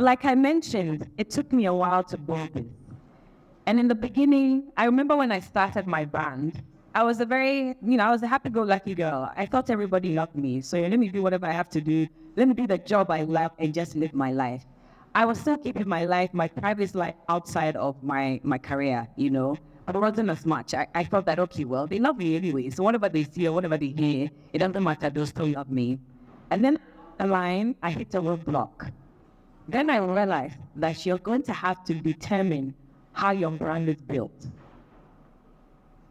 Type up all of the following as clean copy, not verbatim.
like I mentioned, it took me a while to build this. And in the beginning, I remember when I started my brand, I was I was a happy-go-lucky girl. I thought everybody loved me. So let me do whatever I have to do. Let me do the job I love and just live my life. I was still keeping my life, my private life outside of my career, But it wasn't as much. I thought that, okay, well, they love me anyway. So whatever they see or whatever they hear, it doesn't matter. They'll still love me. And then a line, I hit a roadblock. Then I realized that you're going to have to determine how your brand is built.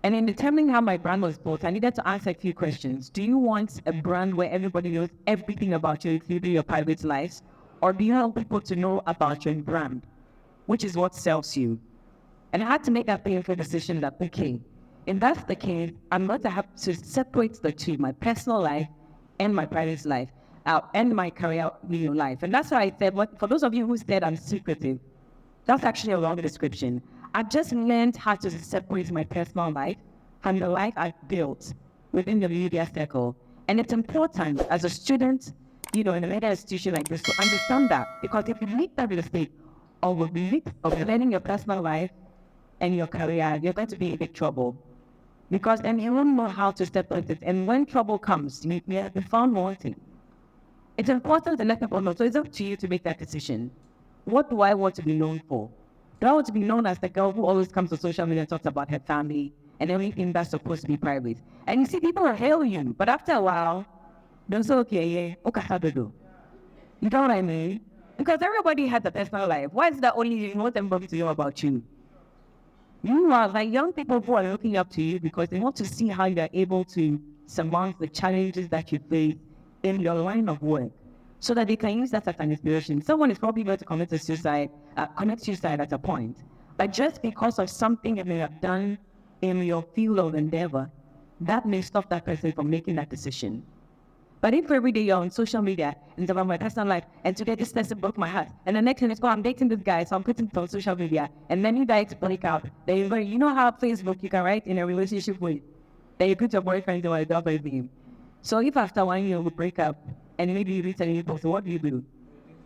And in determining how my brand was built, I needed to answer a few questions. Do you want a brand where everybody knows everything about you, including your private life? Or do you want people to know about your brand, which is what sells you? And I had to make that painful decision that, okay, if that's the case, I'm going to have to separate the two, my personal life and my private life, and my career life. And that's why I said, for those of you who said I'm secretive, that's actually a wrong description. I've just learned how to separate my personal life from the life I've built within the media circle. And it's important as a student, in a media institution like this, to understand that. Because if you make that mistake of learning your personal life and your career, you're going to be in big trouble. Because then you won't know how to separate it. And when trouble comes, you have been found wanting. It's important to let people know. So it's up to you to make that decision. What do I want to be known for? Do I want to be known as the girl who always comes to social media and talks about her family and everything that's supposed to be private? And you see, people will hail you, but after a while, they'll say, okay, okay, how to do? You know what I mean? Because everybody has a personal life. Why is that only you want everybody to know about you? You are like young people who are looking up to you because they want to see how you are able to surmount the challenges that you face in your line of work, so that they can use that as an inspiration. Someone is probably going to commit suicide at a point. But just because of something that they have done in your field of endeavor, that may stop that person from making that decision. But if every day you're on social media and it's about my personal life, and today this person broke my heart, and the next thing is, I'm dating this guy, so I'm putting it on social media, and then you guys break out, then you know how Facebook you can write in a relationship with, then you put your boyfriend or your girlfriend with him. So if after 1 year we break up, and maybe you reach a new person, what do?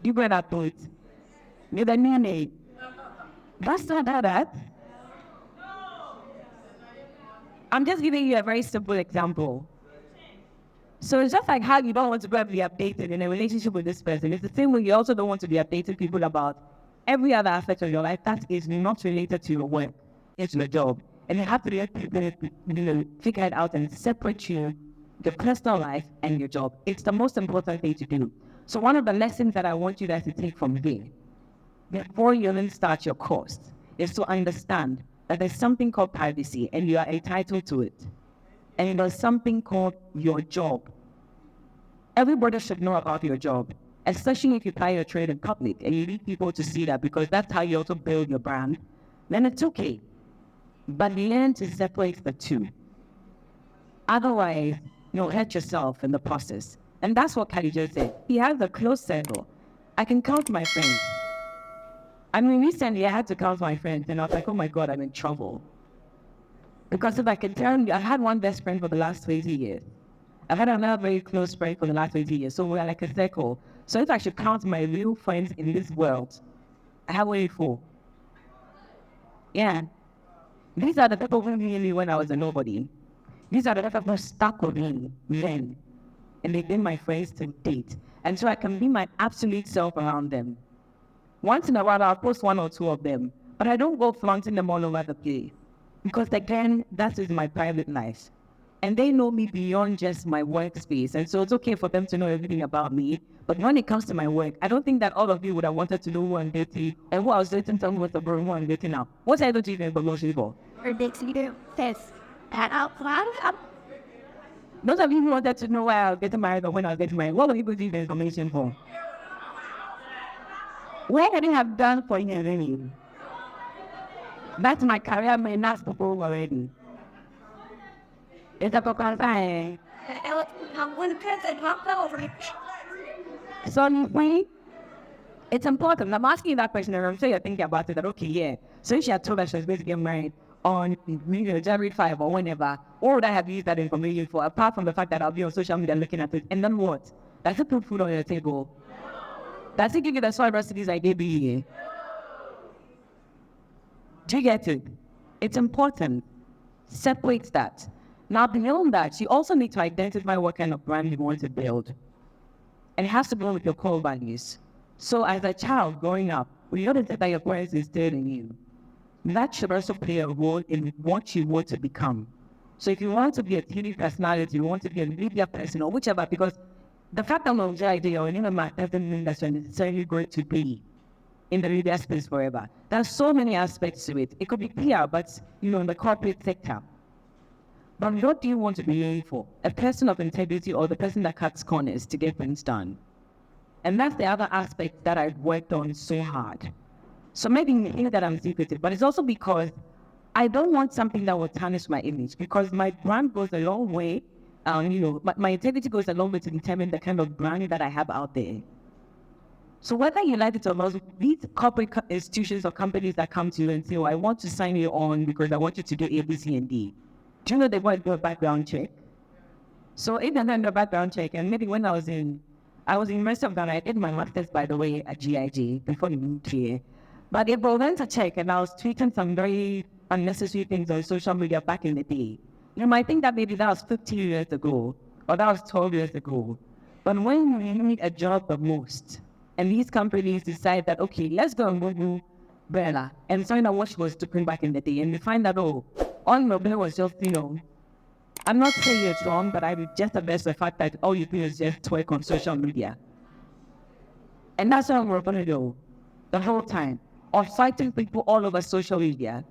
You go that to it. With a new name. That's not that. I'm just giving you a very simple example. So it's just like how you don't want to go and be updated in a relationship with this person. It's the same way you also don't want to be updating people about every other aspect of your life that is not related to your work. It's your job. And you have to figure it out and separate your personal life and your job. It's the most important thing to do. So one of the lessons that I want you guys to take from here, before you even start your course, is to understand that there's something called privacy and you are entitled to it. And there's something called your job. Everybody should know about your job, especially if you apply your trade in public and you need people to see that, because that's how you also build your brand. Then it's okay. But learn to separate the two. Otherwise, you'll hurt yourself in the process. And that's what Khadija said. He has a close circle. I can count my friends. I mean, recently I had to count my friends and I was like, oh my God, I'm in trouble. Because if I can tell you, I had one best friend for the last 20 years. I've had another very close friend for the last 20 years. So we're like a circle. So if I should count my real friends in this world, I have only 4. Yeah. These are the people who knew me when I was a nobody. These are the people who stuck with me then. And they've been my friends to date. And so I can be my absolute self around them. Once in a while, I'll post 1 or 2 of them. But I don't go flaunting them all over the place. Because again, that is my private life. And they know me beyond just my workspace. And so it's okay for them to know everything about me. But when it comes to my work, I don't think that all of you would have wanted to know who I'm dating and who I was dating, tell me what's the who I'm dating now. What I don't even information for? Those of you who wanted to know why I was getting married or when I was getting married, what are you going to give information for? What can I have done for you already? That's my career, my last people already. It's a program. So, it's important. I'm asking that question and I'm sure you're thinking about it, that okay, yeah. So if she had told us she was going to get married on January 5 or whenever, what would I have used that information for, apart from the fact that I'll be on social media looking at it? And then what? That's to put food on your table. Does it give you the soil recipes I gave you here? Do you get it? It's important. Separate that. Now, beyond that, you also need to identify what kind of brand you want to build. And it has to go with your core values. So as a child growing up, we notice that your parents instilled in you. That should also play a role in what you want to become. So if you want to be a TV personality, you want to be a media person or whichever, because the fact that I'm a idea or an man doesn't mean that you're necessarily going to be in the media space forever. There's so many aspects to it. It could be PR, but in the corporate sector. But what do you want to be known for? A person of integrity or the person that cuts corners to get things done? And that's the other aspect that I've worked on so hard. So maybe you think that I'm secretive, but it's also because I don't want something that will tarnish my image, because my brand goes a long way. My integrity goes a long way to determine the kind of brand that I have out there. So whether you like it or not, these corporate institutions or companies that come to you and say, I want to sign you on because I want you to do A, B, C, and D. Do you know they want to do a background check? So if they're doing a background check, and maybe when I was in University of Ghana, I did my master's, by the way, at GIG before we moved here. But if they went to check and I was tweeting some very unnecessary things on social media back in the day, you might think that maybe that was 15 years ago, or that was 12 years ago. But when you need a job the most, and these companies decide that, okay, let's go and Google Berla and find out what she was doing back in the day, and we find that, all Berla was just, I'm not saying it's wrong, but I would just address the fact that all you do is just twerk on social media. And that's what we're going to do the whole time. Or fighting people all over social media.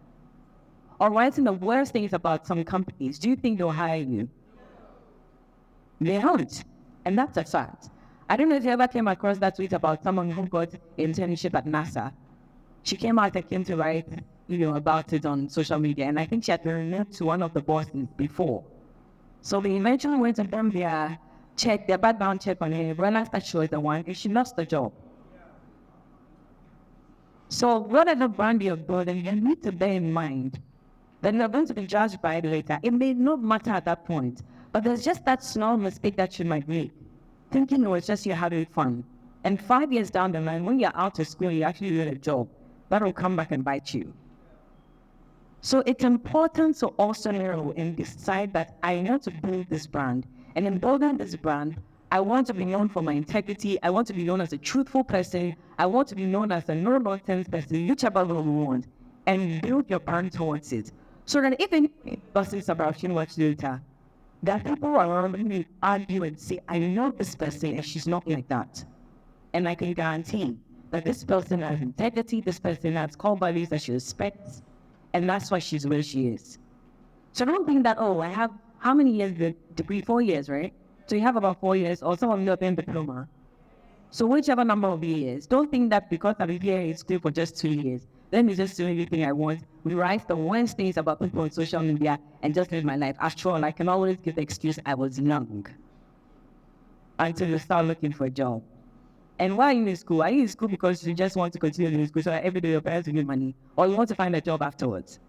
Or writing the worst things about some companies. Do you think they'll hire you? They won't. And that's a fact. I don't know if you ever came across that tweet about someone who got internship at NASA. She came out and came to write, about it on social media. And I think she had been removed to one of the bosses before. So they eventually went and done their background check on her, realized that she was the one, and she lost the job. So whatever brand you're building, you need to bear in mind that you're going to be judged by it later. It may not matter at that point, but there's just that small mistake that you might make, thinking it was just you having fun. And 5 years down the line, when you're out of school, you actually do a job, that will come back and bite you. So it's important to also narrow and decide that I want to build this brand. And in building this brand, I want to be known for my integrity. I want to be known as a truthful person. I want to be known as a no-nonsense person, whichever one you want, and build your brand towards it. So that even buses about what later, there are people around who argue and say, I know this person and she's not like that. And I can guarantee that this person has integrity, this person has core values that she respects, and that's why she's where she is. So don't think that, I have, how many years the degree? 4 years, right? So you have about 4 years, or some of you have been diploma. So whichever number of years, don't think that because I'm here in school for just 2 years, let me just do anything I want. We write the worst things about people on social media and just live my life. After all, I can always give the excuse I was young until you start looking for a job. And why are you in school? Are you in school because you just want to continue in school so that every day your parents will give money? Or you want to find a job afterwards?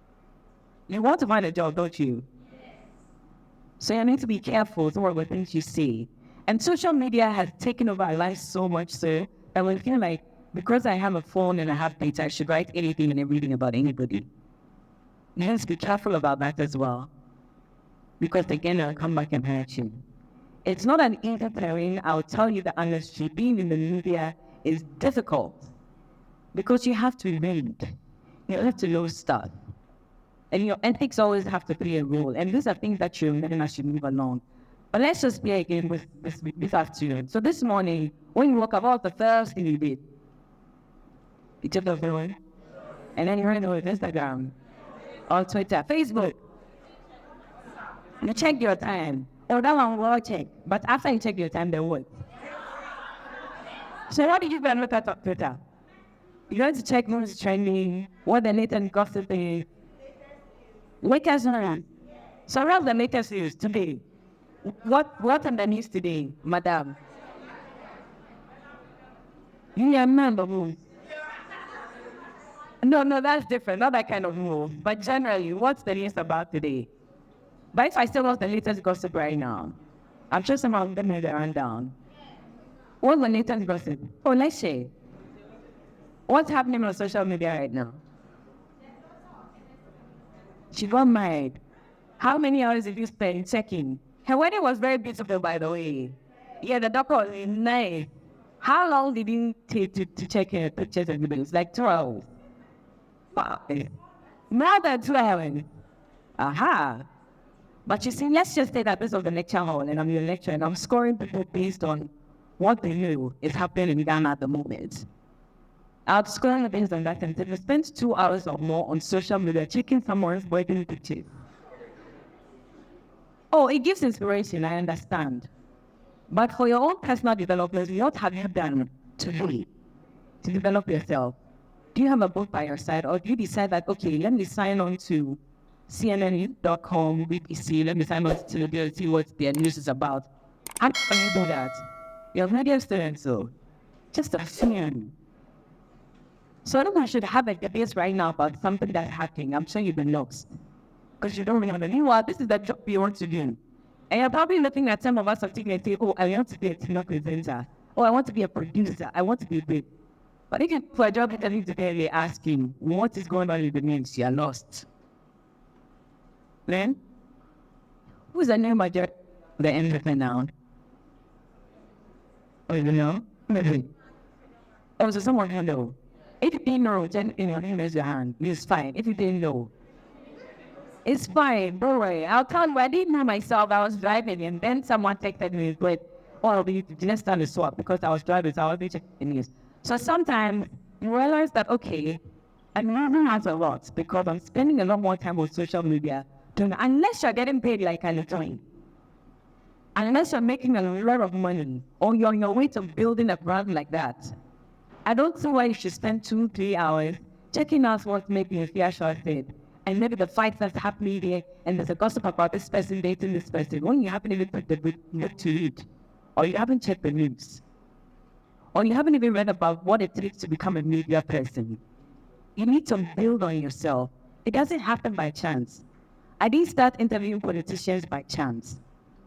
You want to find a job, don't you? So you need to be careful with the things you say. And social media has taken over our lives so much so that we feel like, because I have a phone and I have data, I should write anything and everything about anybody. You have to be careful about that as well. Because again, I'll come back and hurt you. It's not an easy thing. I'll tell you the honestly, being in the media is difficult. Because you have to read. You have to know stuff. And your ethics always have to play a role. And these are things that you learn as you move along. But let's just play again with this afternoon. So this morning, when you woke up, what was the first thing you did? You took the phone. And then you ran over Instagram, on Twitter, Facebook. You check your time. Oh, that one will check. But after you check your time, then what? So what did you then look at on Twitter? You're going to check who's trending, what the latest gossip is. Latest news. So what's the latest news today? What's on the news today, madam? You remember who? No, that's different. Not that kind of move. But generally, what's the news about today? But if I still want the latest gossip right now, I'm sure someone going to run down. What's the latest gossip? Oh, let's share. What's happening on social media right now? She got married. How many hours did you spend checking? Her wedding was very beautiful, by the way. Yeah, the doctor was nice. How long did you take to check her pictures and videos? Like 2 hours. Wow. More than 2 hours. Aha. But you see, let's just say that this was the lecture hall and I'm your lecturer and I'm scoring people based on what they knew is happening in Ghana at the moment. I'll score them based on that, and if you spend 2 hours or more on social media checking someone's wedding pictures. Oh, it gives inspiration, I understand. But for your own personal development, what have you done to develop yourself? Do you have a book by your side, or do you decide that, okay, let me sign on to CNN.com, BBC, let me sign on to the see what their news is about? How can you do that? You're already a student, so just a student. So I don't know, I should have a debate right now about something that's happening. I'm sure you've been lost. Because you don't really know what this is the job you want to do. And you're probably looking at some of us sitting and say, oh, I want to be a TV presenter. Oh, I want to be a producer. I want to be big. But if you for a job interview today, they ask you, what is going on with the names? You are lost. Then, who's the name of the end of it now? Oh, you know? Maybe. Oh, so someone who knows. If you didn't know, then raise your hand. It's fine. If you didn't know, it's fine. Don't worry. I'll tell you, I didn't know myself. I was driving, and then someone texted me with, "Oh, the next time to swap because I was driving, so I was checking the news." So sometimes you realize that okay, I'm learning out a lot because I'm spending a lot more time on social media. Unless you're getting paid like I'm doing, unless you're making a lot of money, or you're on your way to building a brand like that. I don't see why you should spend 2-3 hours checking out what's making you feel shorted. And maybe the fight that's happening there, and there's a gossip about this person dating this person. When you haven't even put the book to read, or you haven't checked the news, or you haven't even read about what it takes to become a media person. You need to build on yourself. It doesn't happen by chance. I didn't start interviewing politicians by chance.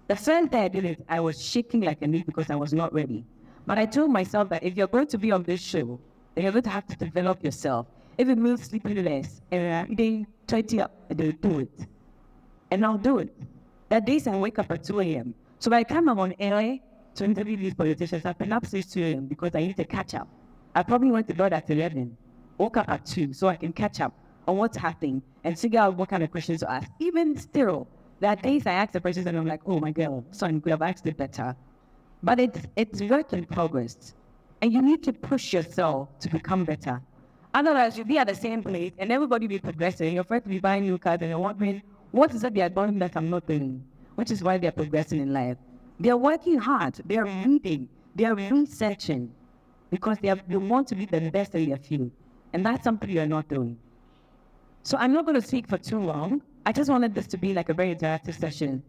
The first day I did it, I was shaking like a leaf because I was not ready. But I told myself that if you're going to be on this show, then you're going to have to develop yourself. If it means sleeping less, and then 20 up, do it. And I'll do it. There are days I wake up at 2 a.m. So by the time I'm on air to interview these politicians, I've been up since 2 a.m. because I need to catch up. I probably went to bed at 11, woke up at 2 so I can catch up on what's happening and figure out what kind of questions to ask. Even still, there are days I ask the questions and I'm like, oh my God, so I could have asked it better. But it's work in progress. And you need to push yourself to become better. Otherwise, you'll be at the same place and everybody will be progressing. Your friends will be buying new cars and you're wondering, what is it they are doing that I'm not doing? Which is why they're progressing in life. They're working hard. They're reading. They're researching. Because they want to be the best in their field. And that's something you're not doing. So I'm not going to speak for too long. I just wanted this to be like a very interactive session.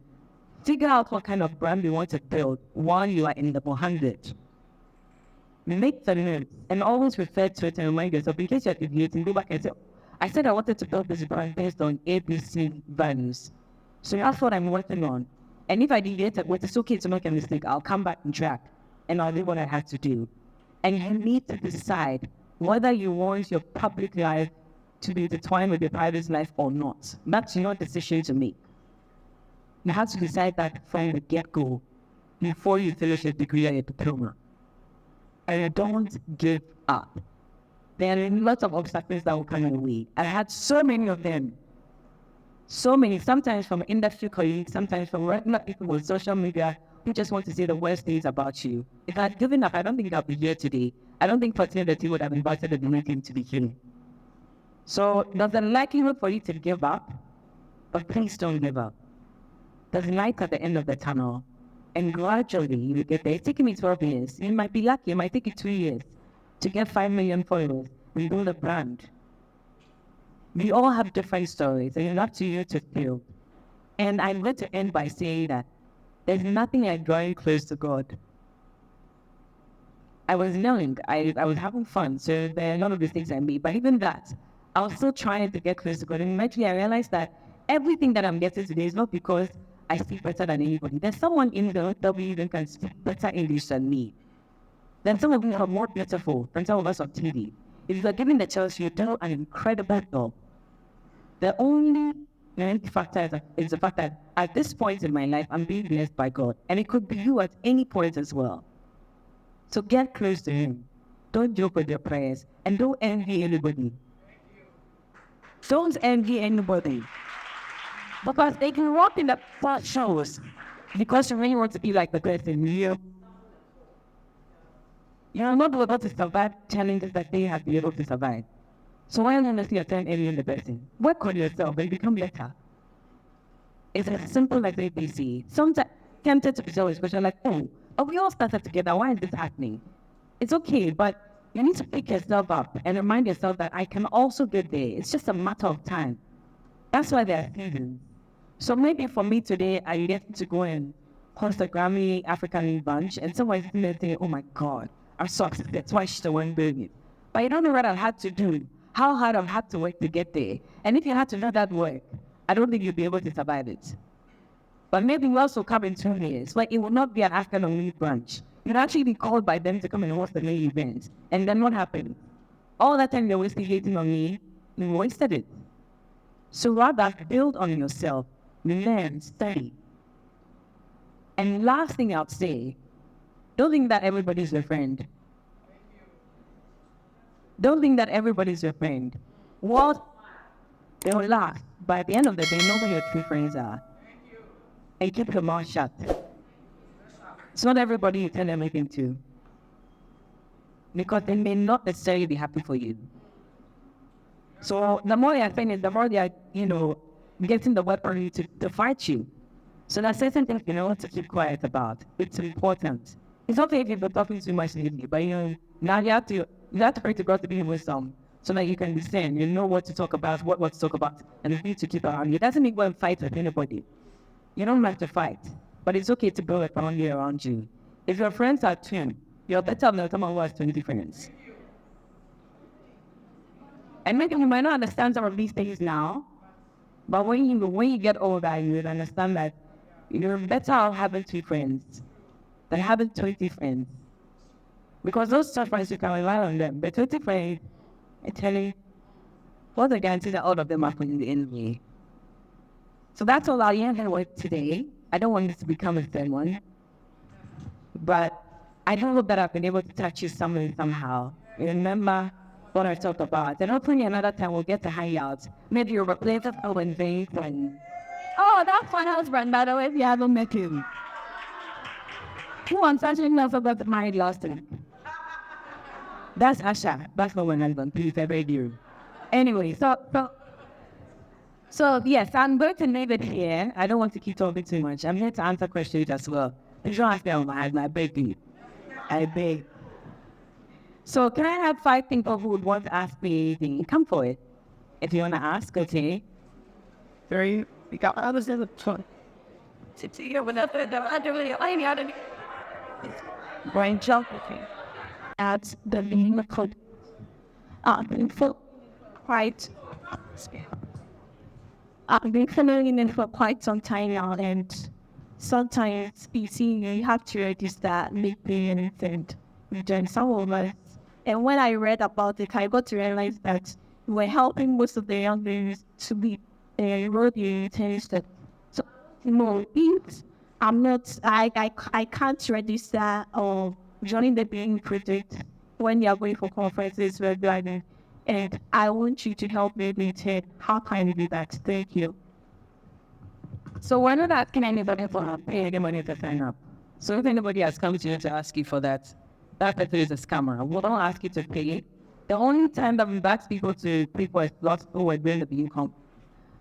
Figure out what kind of brand you want to build while you are in the 100. Make the notes and always refer to it and remind yourself in case you're deviating, go back and say, I said I wanted to build this brand based on ABC values. So that's what I'm working on. And if I deviate, it's okay to make a mistake. I'll come back and track and I'll do what I have to do. And you need to decide whether you want your public life to be intertwined with your private life or not. That's your decision to make. You have to decide that from the get-go before you finish your degree or your diploma. And don't give up. There are lots of obstacles that will come your way. I had so many of them. So many, sometimes from industry colleagues, sometimes from regular people on social media who just want to say the worst things about you. If I had given up, I don't think I'd be here today. I don't think fertility would have invited the meeting to be here. So there's a likelihood for you to give up, but please don't give up. There's light at the end of the tunnel, and gradually you get there. It's taking me 12 years. You might be lucky, it might take you 2 years to get 5 million followers and build a brand. We all have different stories, and it's up to you to feel. And I'm going to end by saying that there's nothing like drawing close to God. I was young, I was having fun, so there are a lot of mistakes I made, but even that, I was still trying to get close to God. And eventually I realized that everything that I'm getting today is not because I speak better than anybody. There's someone in the W that can speak better English than me. then some of you are more beautiful than some of us on TV. If you are given the chance, you do an incredible job. The only factor is the fact that at this point in my life, I'm being blessed by God. And it could be you at any point as well. So get close to Him. Don't joke with your prayers. And don't envy anybody. Don't envy anybody. Because they can walk in the front shows because you really want to be like the person. You're not able to survive challenges that they have been able to survive. So why not see yourself envying the person? Work on yourself and become better. It's as simple as ABC. Sometimes tempted to be selfish, but you're like, oh, we all started together. Why is this happening? It's okay, but you need to pick yourself up and remind yourself that I can also get there. It's just a matter of time. That's why there are seasons. So maybe for me today, I get to go and host a Grammy African bunch, and someone's going to say, oh my God, I'm so upset. That's why she's the one doing it. But you don't know what I've had to do, how hard I've had to work to get there. And if you had to do that work, I don't think you'd be able to survive it. But maybe you also come in 2 years, where it will not be an African-only branch. You'd actually be called by them to come and host the main event. And then what happened? All that time they were still hating on me, they wasted it. So rather, build on yourself, learn, study. And last thing I'll say, don't think that everybody's your friend. Don't think that everybody's your friend. What? They will laugh, but at the end of the day, know who your true friends are. And keep your mouth shut. It's not everybody you tell everything to. Because they may not necessarily be happy for you. So the more you're offended, the more they're, getting the weaponry to fight you. So there's certain things you know to keep quiet about. It's important. It's okay if you've been talking too much lately, but now you have to pray to God to be in wisdom so that you can discern. You know what to talk about, what to talk about, and you need to keep around you. It doesn't mean go and fight with anybody. You don't have to fight, but it's okay to build a family around you. If your friends are 2, you're better than someone who has 20 friends. And maybe you might not understand some of these things now, but when you get older, you will understand that you're better off having 2 friends than having 20 friends. Because those 2 friends, you can rely on them. But 20 friends, I tell you, what's the guarantee that all of them are putting the enemy? So that's all I'll end with today. I don't want this to become a third one. But I do hope that I've been able to touch you somehow. Remember what I talked about. And hopefully another time we'll get to hang out. Maybe you'll replace it and vape and... Oh, that's my husband, by the way, if you haven't met him. Who unfortunately never got married last week. That's Asha. That's not my husband. Please, I beg you. Anyway, so yes, I'm going to leave it here. I don't want to keep talking too much. I'm here to answer questions as well. If you don't ask me on my husband, I beg you. I beg. So can I have 5 people who would want to ask me anything? Come for it. If you want to ask, okay. Very. We got others in the front. Brian jumping at the name called for quite. I've been following it for quite some time now, and sometimes you have to register LinkedIn and join some of us. And when I read about it, I got to realize that we're helping most of the young ladies to be really interested. So, if I'm not, I can't register or join the being project when you're going for conferences regularly. And I want you to help me with it. How can you do that? Thank you. So we're not asking anybody for pay any money to sign up. So if anybody has come to you to ask you for that person is a scammer. We don't ask you to pay. The only time that we've asked people to pay for a slot who are doing the income.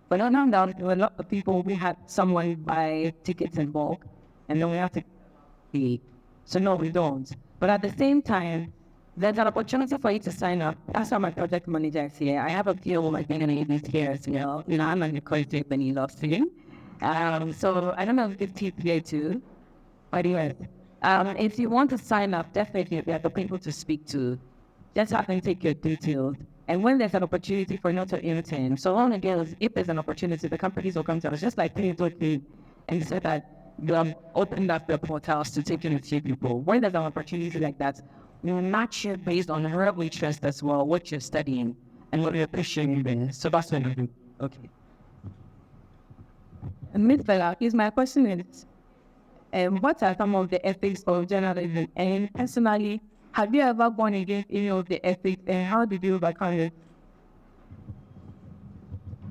But not now, there were a lot of people, we had someone buy tickets in bulk, and then we have to pay. So no, we don't. But at the same time, there's an opportunity for you to sign up. That's why my project manager is here. I have a few of my beginning here as well. I'm on the project when he loves to. So I don't know if it's here too. But anyway, if you want to sign up, definitely we have the people to speak to. Just have them take your details. And when there's an opportunity for you to intern, so long again, if there's an opportunity, the companies will come to us, just like Pay and say that you have opened up the portals to take in a few people. When there's an opportunity like that, you match it based on your interest as well, what you're studying and what you're pursuing there. So that's what I do. Okay. Ms. Berla, please, my question is, what are some of the ethics of journalism? And personally, have you ever gone against any of the ethics, and how did you overcome it?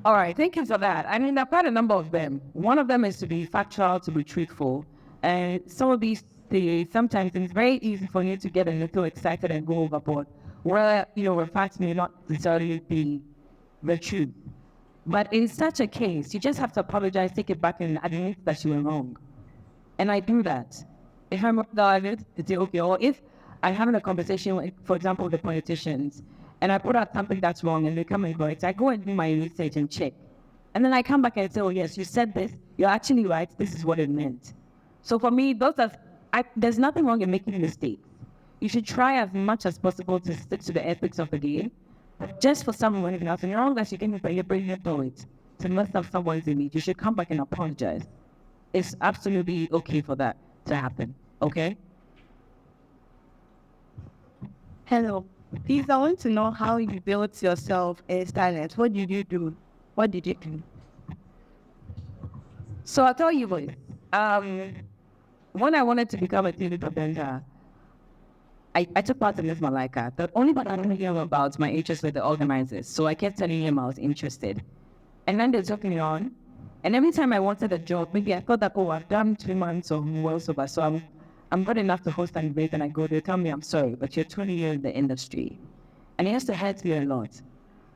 All right, thank you for that. I mean, there are quite a number of them. One of them is to be factual, to be truthful. And some of these things, sometimes it's very easy for you to get a little excited and go overboard, where, where facts may not necessarily be the truth. But in such a case, you just have to apologize, take it back, and admit that you were wrong. And I do that. If I'm wrong about it, it's okay. Or if I'm having a conversation with, for example, with the politicians, and I put out something that's wrong, and they come and go, I go and do my research and check. And then I come back and say, oh yes, you said this, you're actually right, this is what it meant. So for me, there's nothing wrong in making mistakes. You should try as much as possible to stick to the ethics of the game. But just for someone else, and you're wrong that you can bring your poet to mess up someone's image, you should come back and apologize. It's absolutely okay for that to happen, okay? Hello. Please, I want to know how you built yourself as talent. What did you do? What did you do? So I'll tell you what. When I wanted to become a TV presenter, I took part in this Malika. The only part I didn't hear about my interest with the organizers. So I kept telling him I was interested. And then they took me on. And every time I wanted a job, maybe I thought that, oh, I've done 3 months or more sober, so I'm good enough to host an event, and I go, they tell me, I'm sorry, but you're 20 years in the industry. And it has to hurt me a lot.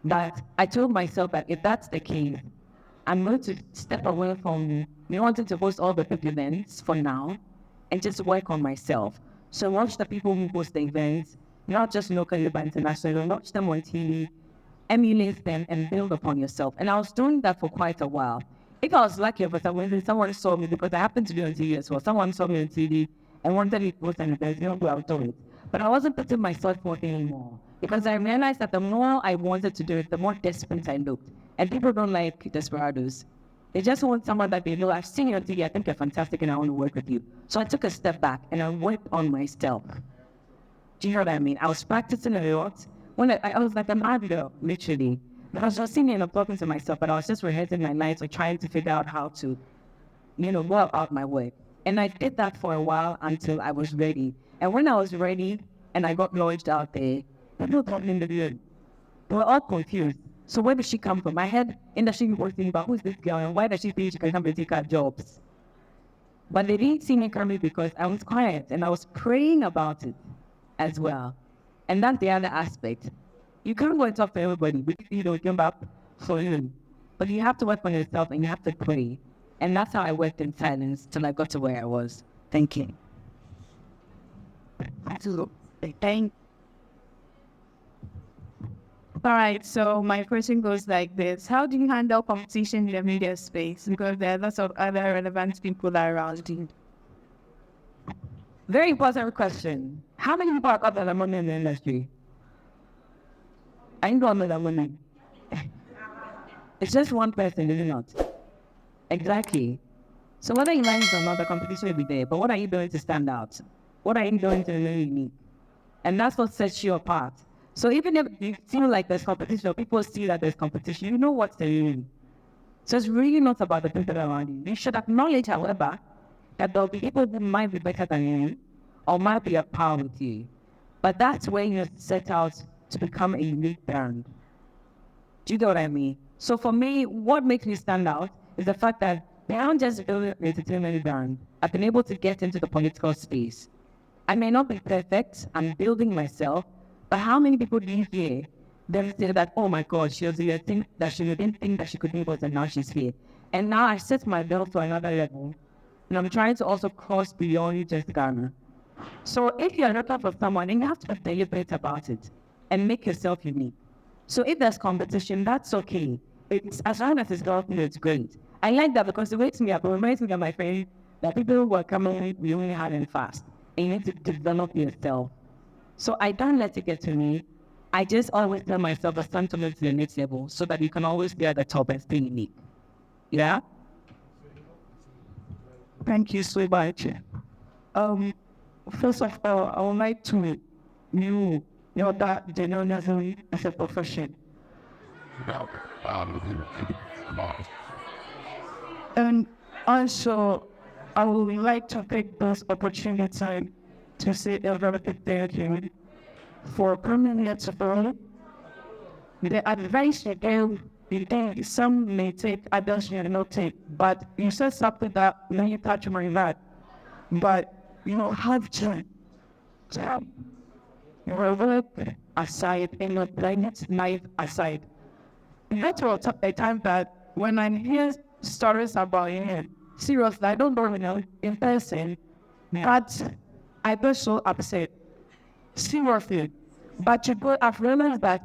That I told myself that if that's the case, I'm going to step away from me wanting to host all the big events for now and just work on myself. So watch the people who host the events, not just locally but internationally, watch them on TV, emulate them and build upon yourself. And I was doing that for quite a while. If I was lucky, for someone saw me, because I happened to be on TV as well, someone saw me on TV and wanted me to post an event, I'll do it. But I wasn't putting myself forth anymore, because I realized that the more I wanted to do it, the more desperate I looked. And people don't like desperados. They just want someone that they know, I've seen you on TV, I think you're fantastic and I want to work with you. So I took a step back and I worked on myself. Do you know what I mean? I was practicing a lot. When I was like a mad girl, literally. I was just singing and talking to myself, but I was just rehearsing my nights or trying to figure out how to, go about my work. And I did that for a while until I was ready. And when I was ready and I got launched out there, people thought in the good. They were all confused. So where did she come from? I had industry people thinking about, who's this girl and why does she think she can come and take her jobs? But they didn't see me coming because I was quiet and I was praying about it as well. And that's the other aspect. You can't go and talk to everybody, but come up for you. But you have to work on yourself and you have to pray. And that's how I worked in silence till I got to where I was. Thank you. Absolutely. Thank. All right, so my question goes like this. How do you handle competition in the media space? Because there are lots of other relevant people around you. Very important question. How many people are got that money in the industry? I don't know that money. It's just one person, is it not? Exactly. So whether you like it or not, the competition will be there. But what are you doing to stand out? What are you doing to really unique? And that's what sets you apart. So even if you feel like there's competition, or people see that there's competition, you know what's doing. So it's really not about the people around you. You should acknowledge, however, that there'll be people who might be better than you, or might be at par with you. But that's where you set out to become a unique brand. Do you know what I mean? So for me, what makes me stand out is the fact that beyond just building an entertainment brand, I've been able to get into the political space. I may not be perfect, I'm building myself, but how many people do you hear them say that, oh my God, she was here, think that she didn't think that she could do it, and now she's here. And now I set my belt to another level, and I'm trying to also cross beyond just Ghana. So if you're looking for someone, then you have to be deliberate about it and make yourself unique. So if there's competition, that's okay. It's as long as it's healthy, it's great. I like that because it wakes me up. It reminds me of my friend that people who are coming really hard and fast, and you need to develop yourself. So I don't let it get to me. I just always tell myself a stand to to the next level so that you can always be at the top and stay unique. Yeah? Thank you so much. First of all, I would like to you know that journalism as a profession. And also, I would like to take this opportunity to say a very big thank you for coming here today. The advice you gave, you think some may take, others may not take, but you said something that made me touch my heart. But you know, have to work aside and not let life aside. That was a time that when I hear stories about him, seriously, I don't know in person, but I got so upset. Seriously. But you go, I've realized that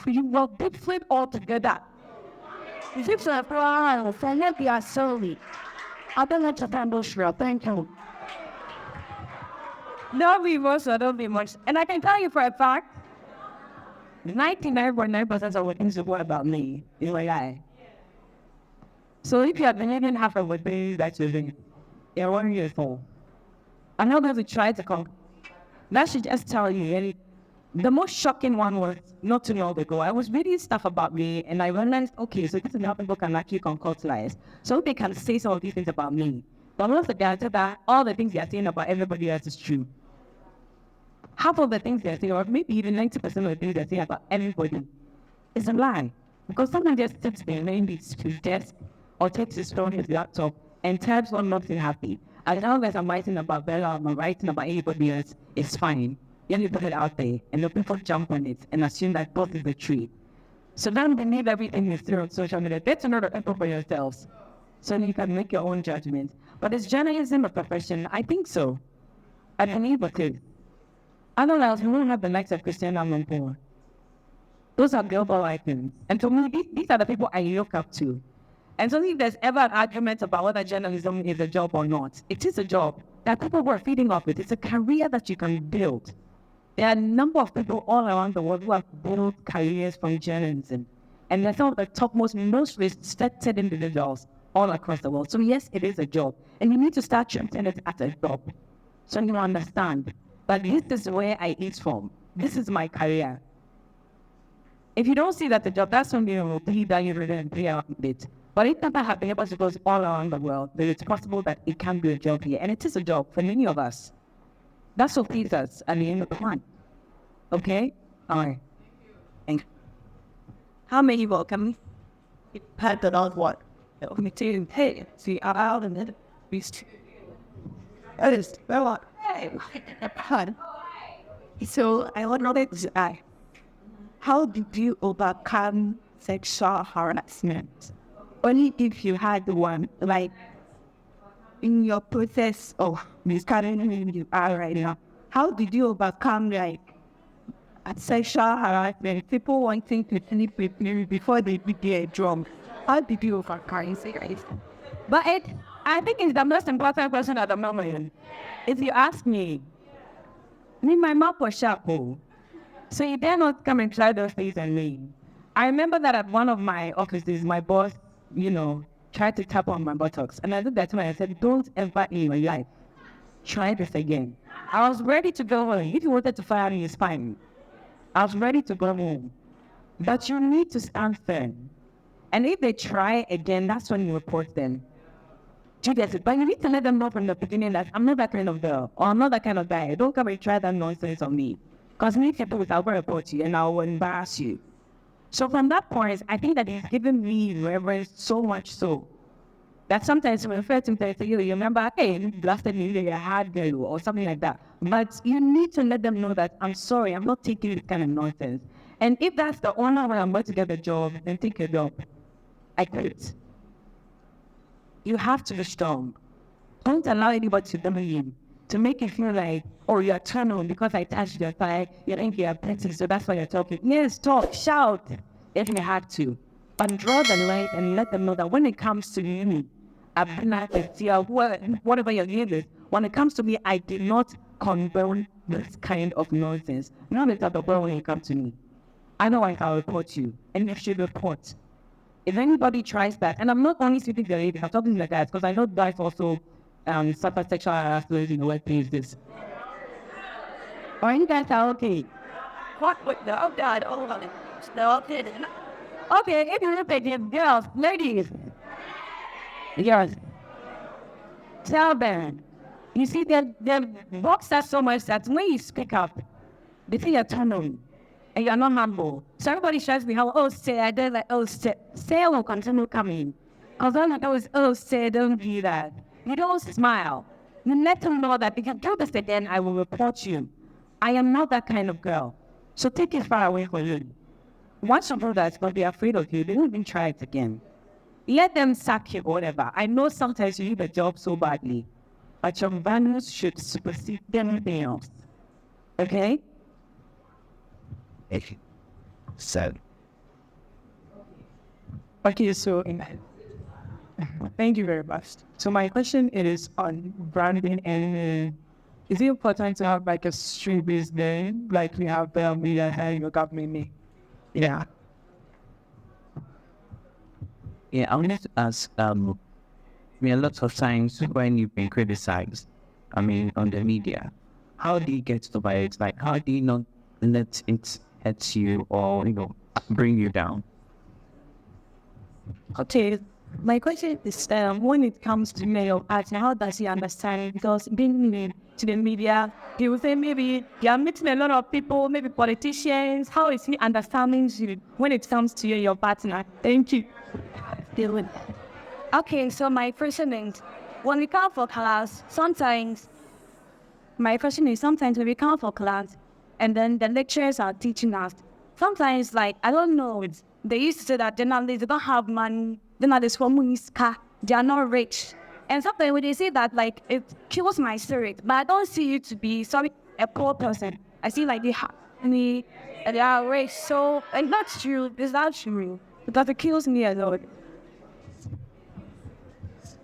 you were different altogether. It's a problem for you solely. I don't let you handle sure. Thank you. Don't be much, don't be much. And I can tell you for a fact, 99.9% of what things you know about me is a lie. So if you have been even half of what things that you're doing, you're 1 year old. I'm not going to try to come. That should just tell you. And the most shocking one was not too long ago. I was reading stuff about me and I realized, okay, so this is how people can actually concoct lies. So they can say some of these things about me. But once again, I said that all the things they're saying about everybody else is true. Half of the things they're saying, or maybe even 90% of the things they're saying about everybody, is a lie. Because someone just sits there, maybe to his desk, or takes his phone, his laptop, and types one nothing happy. As long as I'm writing about Berla, I'm writing about anybody else, it's fine. You need to put it out there, and the people jump on it and assume that both is the truth. So don't believe everything is through on social media. Get to know the people for yourselves, so you can make your own judgment. But is journalism a profession? I think so. I believe it is. Otherwise, we won't have the likes of Cristiano Ronaldo. Those are global icons. And to me, these are the people I look up to. And so if there's ever an argument about whether journalism is a job or not, it is a job that people were feeding off it. It's a career that you can build. There are a number of people all around the world who have built careers from journalism. And they're some of the topmost, most respected individuals all across the world. So yes, it is a job. And you need to start treating it as a job. So you understand. But this is where I eat from. This is my career. If you don't see that the job, that's when you will believe that you really play out with it. But it never have been able to go all around the world, then it's possible that it can be a job here. And it is a job for many of us. That's what feeds us at the end of the month. Okay? All right. Thank you. How many welcome? It had that on what? Me too. Hey, see, out in it. That is, well, hey, so I wanted to ask, how did you overcome sexual harassment? Only if you had one, like in your process of discovering who you are right now. How did you overcome like a sexual harassment? People wanting to sleep with me before they get drunk. How did you overcome it? But I think it's the most important question at the moment. If you ask me, my mouth was sharp. So you dare not come and try those things on me. I remember that at one of my offices, my boss, tried to tap on my buttocks. And I looked at him and I said, don't ever in your life try this again. I was ready to go home. If you wanted to fire me, it's fine. I was ready to go home. But you need to stand firm. And if they try again, that's when you report them. Do you get it? But you need to let them know from the beginning that I'm not that kind of girl, or I'm not that kind of guy. Don't come and try that nonsense on me. Because many people will report you and I will embarrass you. So from that point, I think that it's given me reverence so much so that sometimes when I refer to them, you remember, hey, last time you did a hard girl or something like that. But you need to let them know that I'm sorry, I'm not taking this kind of nonsense. And if that's the only way I'm going to get a job, then take a job. I quit. You have to be strong. Don't allow anybody to double you, to make you feel like, oh, you're turned on because I touched your thigh, you think you're petty, so that's why you're talking. Yes, talk, shout, if you have to. But draw the line and let them know that when it comes to you, whatever your name is, when it comes to me, I do not condone this kind of nonsense. Not the type of girl when it comes to me. I know I can report you, and you should report. If anybody tries that, and I'm not only speaking to the ladies, I'm talking to the guys, because I know guys also suffer sexual harassment in the workplace. Or you guys are okay? What would the oh God, oh God. No, okay. Okay, if you look at these girls, ladies, girls, tell them. You see, they're boxed us so much that when you speak up, they think you're turning and you're not humble. So everybody tries to be humble. Oh, say, I don't like, oh, say will continue coming. Because all I know is, oh, say, don't do that. You don't smile. You let them know that if you do this again, I will report you. I am not that kind of girl. So take it far away from you. Once you know that's going to be afraid of you, they won't even try it again. Let them sack you or whatever. I know sometimes you need a job so badly, but your values should supersede anything else. Okay? So, Okay, so thank you very much. So my question is on branding, and is it important to have like a street-based name, like we have Berla Mundi and your government name? yeah. Yeah, I wanted to ask, I mean, a lot of times when you've been criticized, I mean, on the media, how do you get over it? Like, how do you not let it hurt you or, bring you down? Okay, my question is when it comes to male partner, how does he understand it? Because being to the media, he will say maybe you are meeting a lot of people, maybe politicians. How is he understanding you when it comes to you, your partner? Thank you. Okay, so my question is, when we come for class, sometimes when we come for class and then the lecturers are teaching us, sometimes like, I don't know, they used to say that journalists, they don't have money, journalists from car, they are not rich. And sometimes when they say that, like, it kills my spirit, but I don't see you to be a poor person. I see like they have money and they are rich. So, and that's true, it's not true, because it kills me a lot.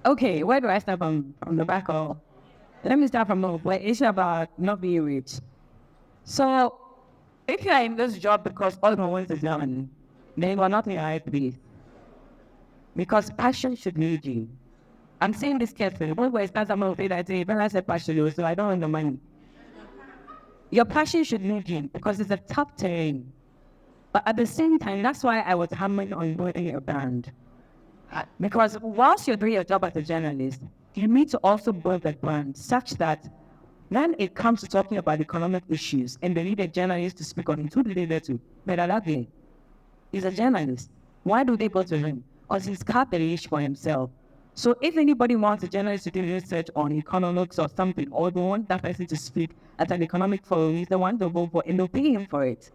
Okay, where do I start from the back of? Let me start from the issue about not being rich. So, if you are in this job because all the ones is done, then you are not in the right place. Because passion should lead you. I'm saying this carefully. One way starts, I'm going to say that, when I say passion, so I don't want the money. Your passion should lead you because it's a top terrain. But at the same time, that's why I was hammering on building a brand. Because whilst you're doing your job as a journalist, you need to also build a brand such that when it comes to talking about economic issues and they need a journalist to speak on it, who do they go to? Berla. He's a journalist. Why do they go to him? Because he's got the issue for himself. So if anybody wants a journalist to do research on economics or something, or they want that person to speak at an economic forum, he's the one to go for, and they'll pay him for it.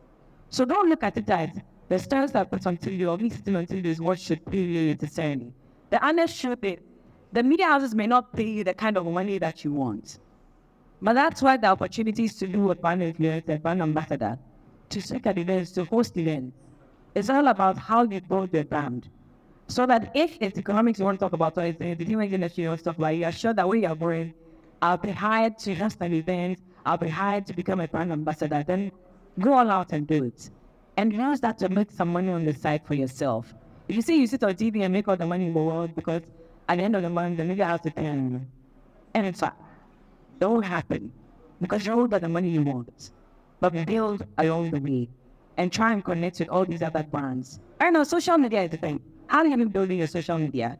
So don't look at it as the stars that put onto you, or me sitting onto you is what should pay you necessarily. The honest truth is, the media houses may not pay you the kind of money that you want. But that's why the opportunities to do a brand influencer, a brand ambassador, to speak at events, to host events, it's all about how you build your brand. So that if it's economics you want to talk about, or it's the human industry or stuff like that, you're sure that when you're going, I'll be hired to host an event, I'll be hired to become a brand ambassador, then go all out and do it. And use that to make some money on the side for yourself. If you say you sit on TV and make all the money in the world because at the end of the month, the media has to pay you. And it's like, it won't happen because you all got the money you want. But build along the way and try and connect with all these other brands. I know social media is the thing. How are you building your social media?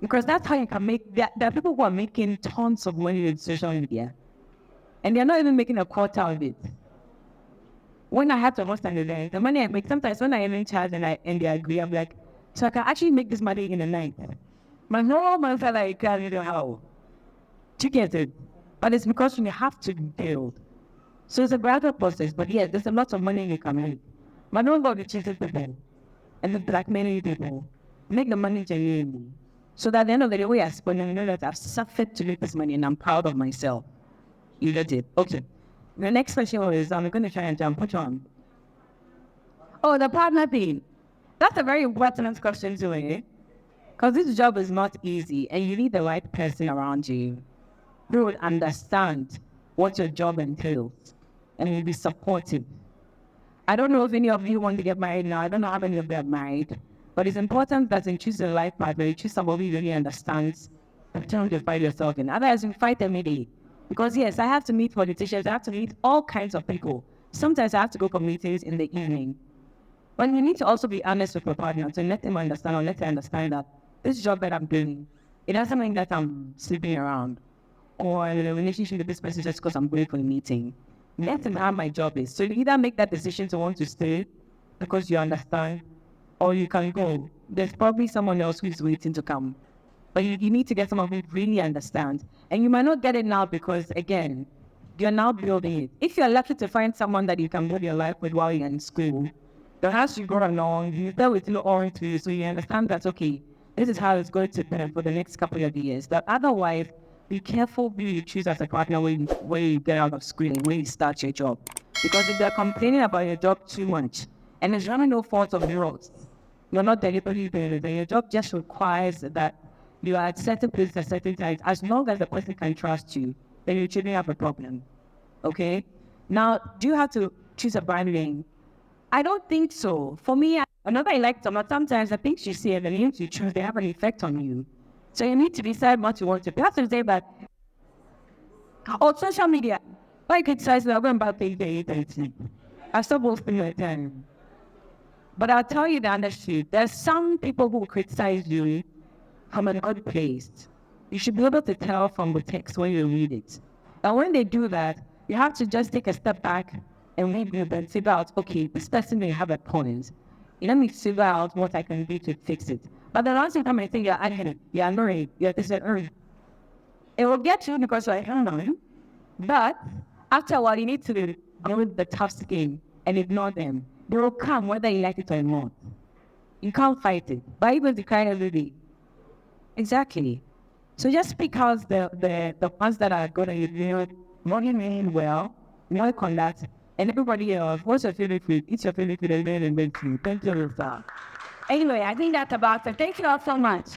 Because that's how you can make, there are people who are making tons of money with social media. And they're not even making a quarter of it. When I have to host an event, the money I make, sometimes when I even charge and they agree, I'm like, so I can actually make this money in a night. But no man felt like, I don't know how to get it. But it's because you have to build. So it's a gradual process, but yes, there's a lot of money you can make. But don't go to chasing people and the blackmailing people. Make the money genuinely. So that at the end of the day, we are spending, you know that I've suffered to make this money and I'm proud of myself. You get it. Okay. The next question is, I'm going to try and jump. Which one? Oh, the partner thing. That's a very important question to me. Because this job is not easy and you need the right person around you who will understand what your job entails and will be supportive. I don't know if any of you want to get married now. I don't know how many of you are married. But it's important that in choosing a life partner, you choose somebody who really understands the challenge you find yourself in. Otherwise, you fight every day. Because yes, I have to meet politicians, I have to meet all kinds of people. Sometimes I have to go for meetings in the evening. But you need to also be honest with your partner to let them understand or let them understand that this job that I'm doing, it doesn't mean that I'm sleeping around or in a relationship with this person just because I'm going for a meeting. Let them how my job is. So you either make that decision to want to stay because you understand, or you can go. There's probably someone else who's waiting to come. But you need to get someone who really understands. And you might not get it now because, again, you're now building it. If you're lucky to find someone that you can build your life with while you're in school, then as you go along, you start with little orange, so you understand that, okay, this is how it's going to be for the next couple of years. But otherwise, be careful who you choose as a partner when you get out of school and when you start your job. Because if they're complaining about your job too much, and it's really no fault of yours, you're not deliberately doing it, your job just requires that you are at certain places at certain times. As long as the person can trust you, then you shouldn't have a problem. Okay? Now, do you have to choose a brand name? I don't think so. For me, whenever I like someone, sometimes the things you see and the names you choose, they have an effect on you. So you need to decide what you want to do. That's to say that on social media, I criticize them about things they eat. I stop wasting my time. But I'll tell you the honest truth. There's some people who criticize you from an odd place. You should be able to tell from the text when you read it. And when they do that, you have to just take a step back and read it and figure out, okay, this person may have a point. Let me figure out what I can do to fix it. But the last time I think you're ahead, you're annoyed, you're this and that, it will get you because I don't know. But after a while, you need to deal with the tough skin and ignore them. They will come whether you like it or not. You can't fight it. But even the kind of day. Exactly. So just because the ones that are going to do running well, work on that, and everybody else, what's your favorite food? It's your favorite food and then food. Thank you. Anyway, I think that's about it. Thank you all so much.